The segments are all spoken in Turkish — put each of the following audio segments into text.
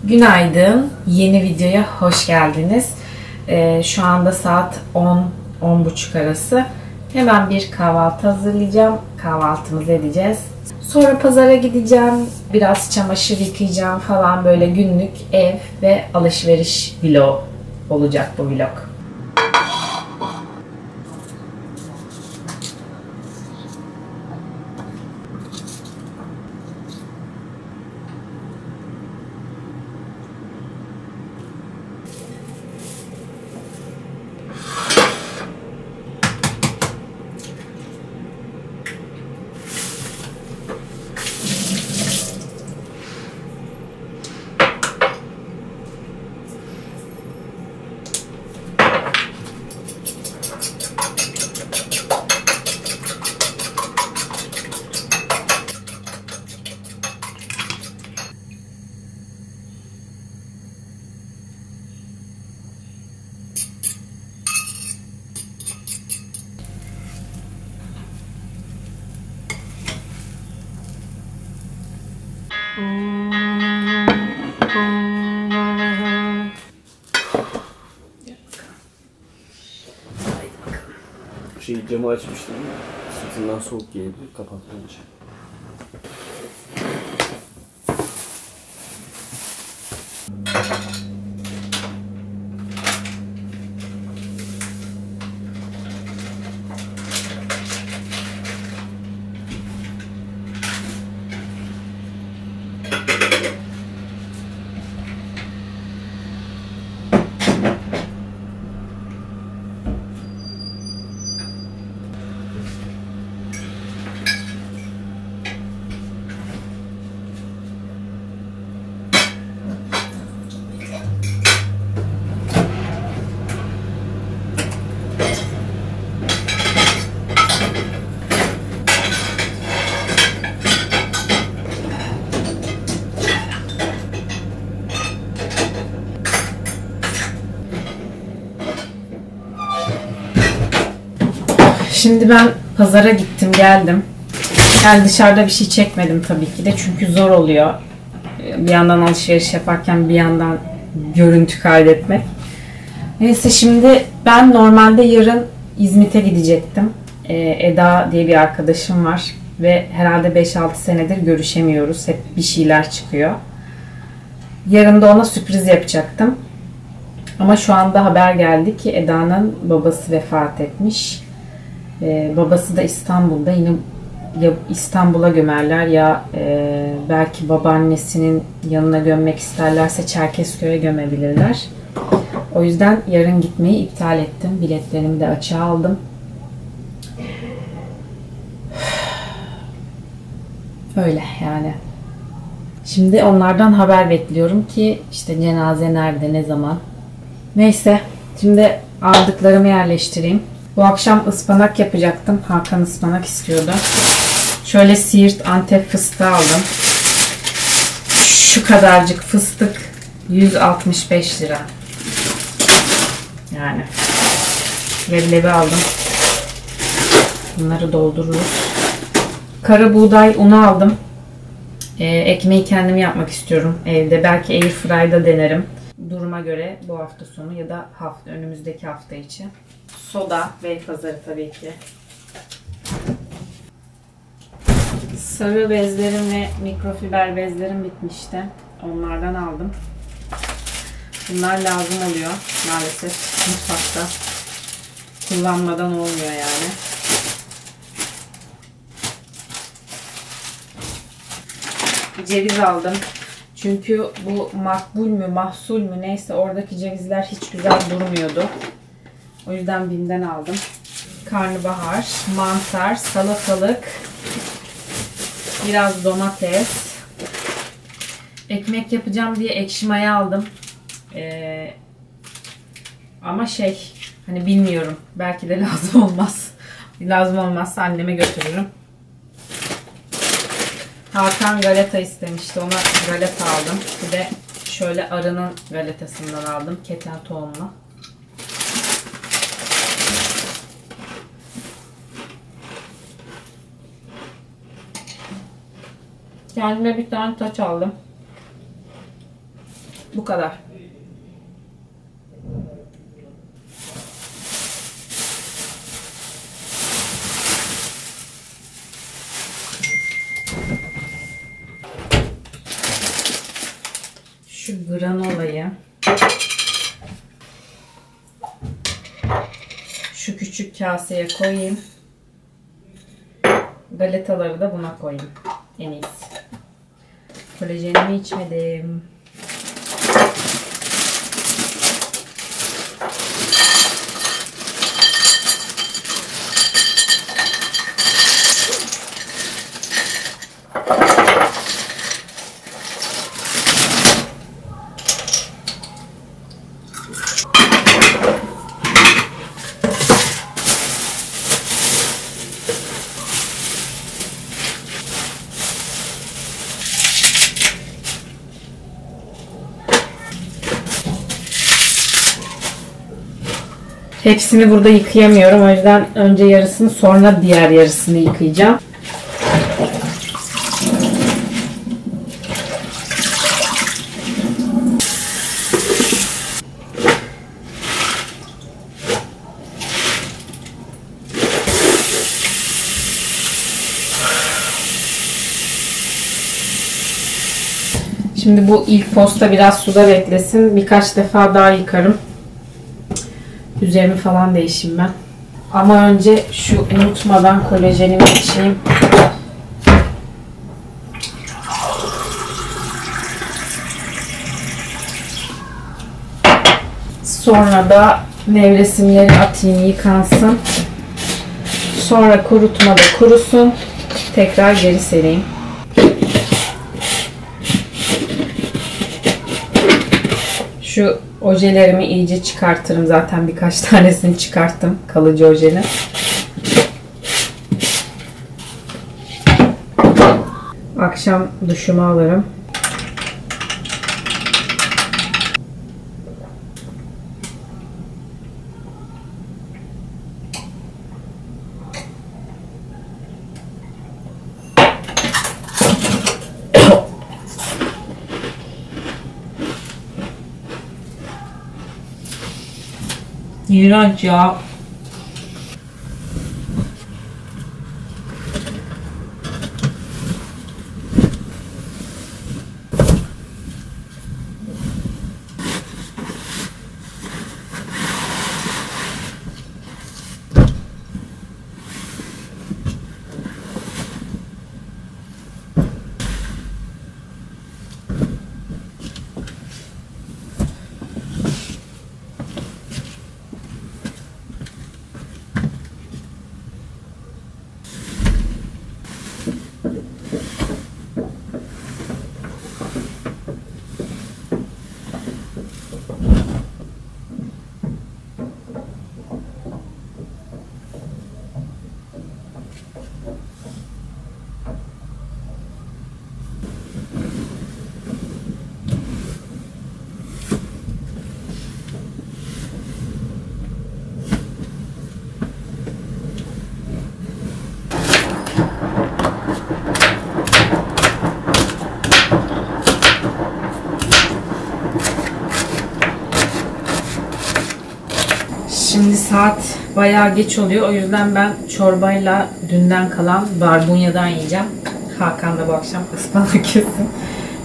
Günaydın, yeni videoya hoş geldiniz. Şu anda saat 10-10.30 arası. Hemen bir kahvaltı hazırlayacağım. Kahvaltımızı edeceğiz. Sonra pazara gideceğim. Biraz çamaşır yıkayacağım falan, böyle günlük ev ve alışveriş vlog olacak bu vlog. Camı açmıştım. Sırtından soğuk geldi. Kapatmayınca. Şimdi ben pazara gittim geldim. Yani dışarıda bir şey çekmedim tabii ki de, çünkü zor oluyor. Bir yandan alışveriş yaparken bir yandan görüntü kaydetmek. Neyse, şimdi ben normalde yarın İzmit'e gidecektim. Eda diye bir arkadaşım var ve herhalde 5-6 senedir görüşemiyoruz. Hep bir şeyler çıkıyor. Yarın da ona sürpriz yapacaktım. Ama şu anda haber geldi ki Eda'nın babası vefat etmiş. Babası da İstanbul'da. Yine ya İstanbul'a gömerler ya belki babaannesinin yanına gömmek isterlerse Çerkezköy'e gömebilirler. O yüzden yarın gitmeyi iptal ettim. Biletlerimi de açığa aldım. Öyle yani. Şimdi onlardan haber bekliyorum ki işte cenaze nerede, ne zaman. Neyse, şimdi aldıklarımı yerleştireyim. Bu akşam ıspanak yapacaktım. Hakan ıspanak istiyordu. Şöyle Siirt Antep fıstığı aldım. Şu kadarcık fıstık 165 lira. Yani leblebi aldım. Bunları doldururuz. Kara buğday unu aldım. Ekmeği kendim yapmak istiyorum evde. Belki airfryer'da denerim. Duruma göre bu hafta sonu ya da önümüzdeki hafta için. Soda ve pazarı tabii ki. Sarı bezlerim ve mikrofiber bezlerim bitmişti. Onlardan aldım. Bunlar lazım oluyor maalesef mutfakta. Kullanmadan olmuyor yani. Ceviz aldım. Çünkü bu makbul mü, mahsul mü neyse, oradaki cevizler hiç güzel durmuyordu. O yüzden BİM'den aldım. Karnabahar, mantar, salatalık, biraz domates. Ekmek yapacağım diye ekşi maya aldım. Ama hani bilmiyorum. Belki de lazım olmaz. Lazım olmazsa anneme götürürüm. Hakan galeta istemişti. Ona galeta aldım. Bir de şöyle arının galetasından aldım. Keten tohumlu. Kendime bir tane taç aldım. Bu kadar. Şu granolayı şu küçük kaseye koyayım. Galetaları da buna koyayım. En iyisi. Kolajenimi içmedim. Hepsini burada yıkayamıyorum. O yüzden önce yarısını sonra diğer yarısını yıkayacağım. Şimdi bu ilk posta biraz suda beklesin. Birkaç defa daha yıkarım. Üzerimi falan değişeyim ben. Ama önce şu unutmadan kolajenimi içeyim. Sonra da nevresimleri atayım, yıkansın. Sonra kurutmada kurusun. Tekrar geri sereyim. Şu ojelerimi iyice çıkartırım. Zaten birkaç tanesini çıkarttım. Kalıcı ojeni. Akşam duşumu alırım. İğrenç ya. Şimdi saat bayağı geç oluyor. O yüzden ben çorbayla dünden kalan barbunyadan yiyeceğim. Hakan da bu akşam ıspanak yesin.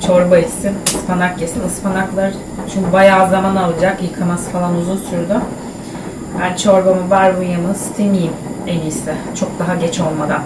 Çorba içsin, ıspanak yesin. Ispanaklar çünkü bayağı zaman alacak. Yıkaması falan uzun sürdü. Ben çorbamı, barbunyamı ısıtayım en iyisi. Çok daha geç olmadan.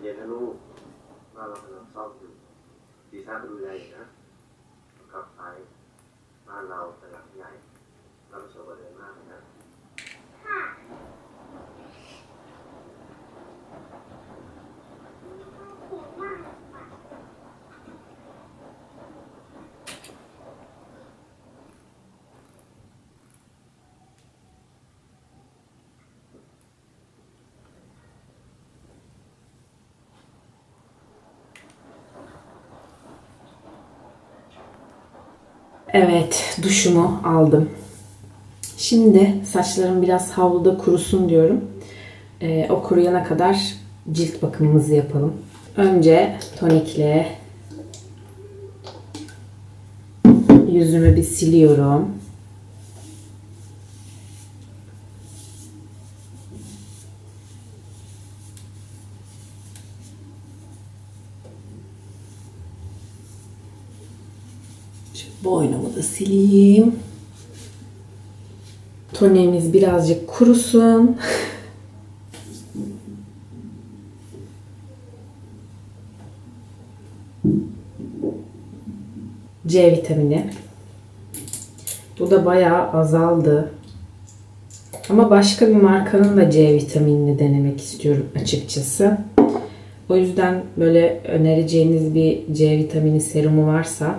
เย็นนะลูกบ้านเรากำลังซ่อมอยู่ดีซ่าดูแลอยู่นะกลับไปบ้านเราเป็นหลังใหญ่เราประสบความสำเร็จมากเลยนะ Evet, duşumu aldım. Şimdi saçlarım biraz havluda kurusun diyorum. O kuruyana kadar cilt bakımımızı yapalım. Önce tonikle yüzümü bir siliyorum. Boynumu da sileyim. Toniğimiz birazcık kurusun. C vitamini. Bu da bayağı azaldı. Ama başka bir markanın da C vitaminini denemek istiyorum açıkçası. O yüzden böyle önereceğiniz bir C vitamini serumu varsa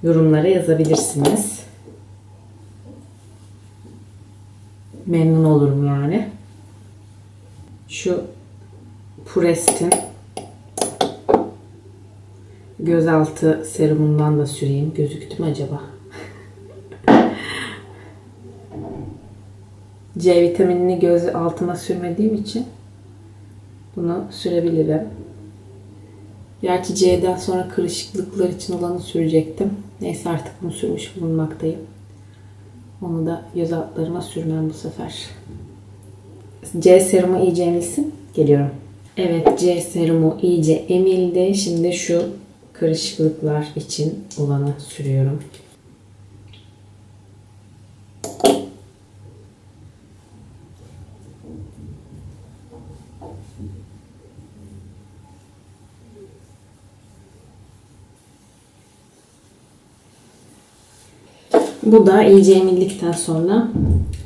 yorumlara yazabilirsiniz. Memnun olurum yani. Şu Purest'in gözaltı serumundan da süreyim. Gözüktü mü acaba? C vitaminini göz altına sürmediğim için bunu sürebilirim. Gerçi C'den sonra kırışıklıklar için olanı sürecektim. Neyse artık bunu sürmüş bulunmaktayım. Onu da göz altlarıma sürmem bu sefer. C serumu iyice emilsin. Geliyorum. Evet, C serumu iyice emildi. Şimdi şu kırışıklıklar için olanı sürüyorum. Bu da iyice emildikten sonra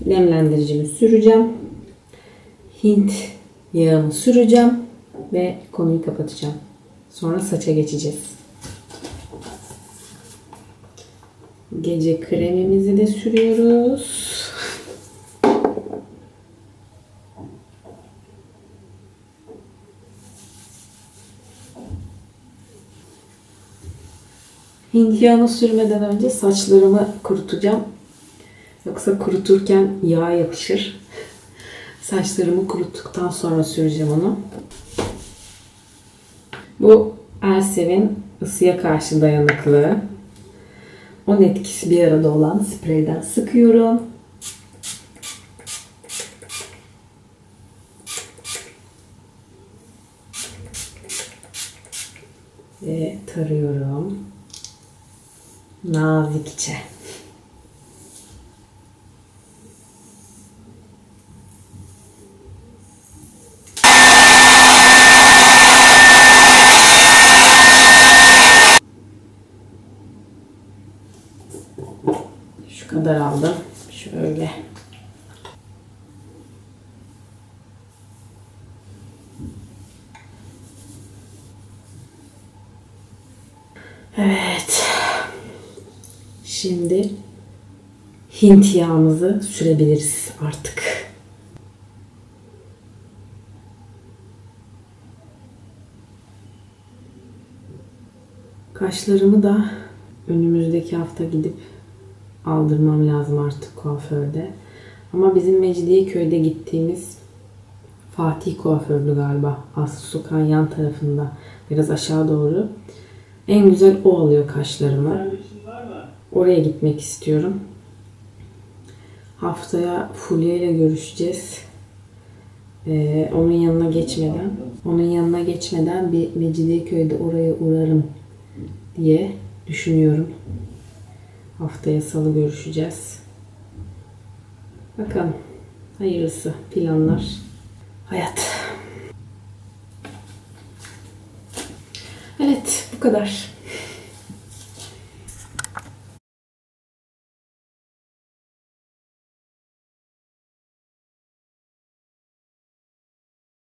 nemlendiricimi süreceğim. Hint yağımı süreceğim ve konuyu kapatacağım. Sonra saça geçeceğiz. Gece kremimizi de sürüyoruz. Hint yağını sürmeden önce saçlarımı kurutacağım. Yoksa kuruturken yağ yapışır. Saçlarımı kuruttuktan sonra süreceğim onu. Bu Elsev'in ısıya karşı dayanıklı, 10 etkisi bir arada olan spreyden sıkıyorum. Ve tarıyorum. Nazikçe. Şu kadar aldım. Şöyle. Evet. Şimdi Hint yağımızı sürebiliriz artık. Kaşlarımı da önümüzdeki hafta gidip aldırmam lazım artık kuaförde. Ama bizim Mecidiyeköy'de gittiğimiz Fatih kuafördü galiba. Aslı Sokak'ın yan tarafında. Biraz aşağı doğru. En güzel o alıyor kaşlarımı. Oraya gitmek istiyorum. Haftaya Fulya ile görüşeceğiz. Onun yanına geçmeden bir Mecidiyeköy'de oraya uğrarım diye düşünüyorum. Haftaya Salı görüşeceğiz. Bakalım. Hayırlısı. Planlar. Hayat. Evet, bu kadar.